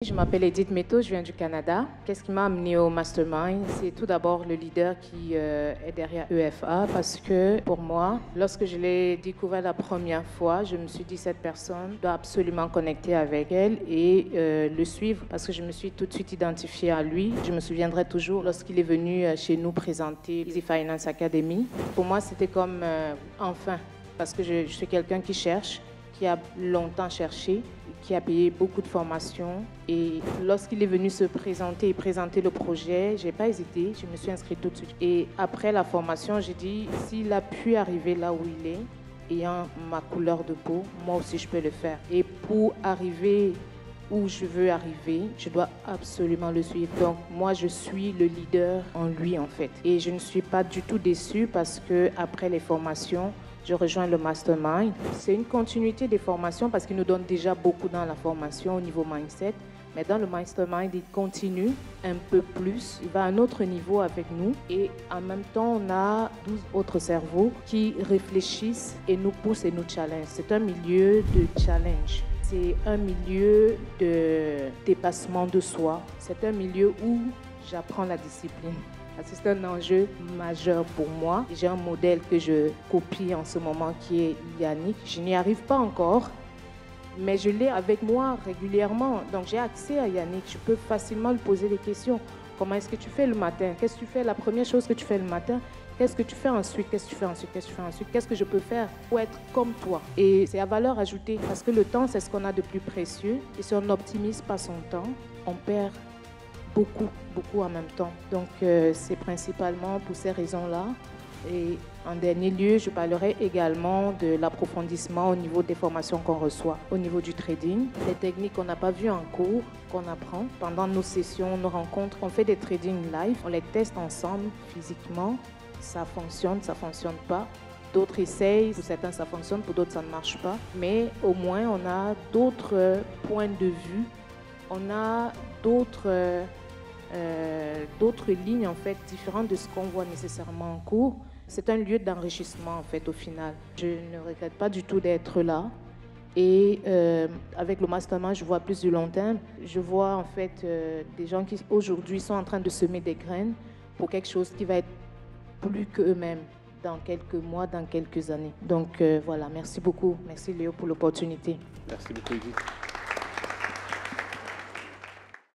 Je m'appelle Edith Meto, je viens du Canada. Qu'est-ce qui m'a amené au Mastermind? C'est tout d'abord le leader qui est derrière EFA parce que pour moi, lorsque je l'ai découvert la première fois, je me suis dit cette personne doit absolument connecter avec elle et le suivre parce que je me suis tout de suite identifiée à lui. Je me souviendrai toujours lorsqu'il est venu chez nous présenter Easy Finance Academy. Pour moi, c'était comme enfin, parce que je suis quelqu'un qui cherche, qui a longtemps cherché, qui a payé beaucoup de formations. Et lorsqu'il est venu se présenter et présenter le projet, je n'ai pas hésité, je me suis inscrite tout de suite. Et après la formation, j'ai dit, s'il a pu arriver là où il est, ayant ma couleur de peau, moi aussi je peux le faire. Et pour arriver où je veux arriver, je dois absolument le suivre. Donc moi, je suis le leader en lui en fait. Et je ne suis pas du tout déçue parce que après les formations, je rejoins le Mastermind. C'est une continuité des formations parce qu'il nous donne déjà beaucoup dans la formation au niveau mindset. Mais dans le Mastermind, il continue un peu plus. Il va à un autre niveau avec nous. Et en même temps, on a 12 autres cerveaux qui réfléchissent et nous poussent et nous challengent. C'est un milieu de challenge. C'est un milieu de dépassement de soi. C'est un milieu où j'apprends la discipline. C'est un enjeu majeur pour moi. J'ai un modèle que je copie en ce moment qui est Yannick. Je n'y arrive pas encore, mais je l'ai avec moi régulièrement. Donc j'ai accès à Yannick. Je peux facilement lui poser des questions. Comment est-ce que tu fais le matin? Qu'est-ce que tu fais? La première chose que tu fais le matin, qu'est-ce que tu fais ensuite? Qu'est-ce que tu fais ensuite? Qu'est-ce que tu fais ensuite? Qu'est-ce que je peux faire pour être comme toi? Et c'est à valeur ajoutée parce que le temps, c'est ce qu'on a de plus précieux. Et si on n'optimise pas son temps, on perd beaucoup en même temps. Donc c'est principalement pour ces raisons-là. Et en dernier lieu, je parlerai également de l'approfondissement au niveau des formations qu'on reçoit, au niveau du trading, des techniques qu'on n'a pas vues en cours, qu'on apprend pendant nos sessions, nos rencontres. On fait des trading live, on les teste ensemble physiquement. Ça fonctionne pas. D'autres essayent, pour certains ça fonctionne, pour d'autres ça ne marche pas. Mais au moins on a d'autres points de vue, on a d'autres lignes en fait différentes de ce qu'on voit nécessairement en cours. C'est un lieu d'enrichissement en fait au final. Je ne regrette pas du tout d'être là et avec le mastermind je vois plus du long terme. Je vois en fait des gens qui aujourd'hui sont en train de semer des graines pour quelque chose qui va être plus qu'eux-mêmes dans quelques mois, dans quelques années. Donc voilà, merci beaucoup. Merci Léo pour l'opportunité. Merci beaucoup Edith.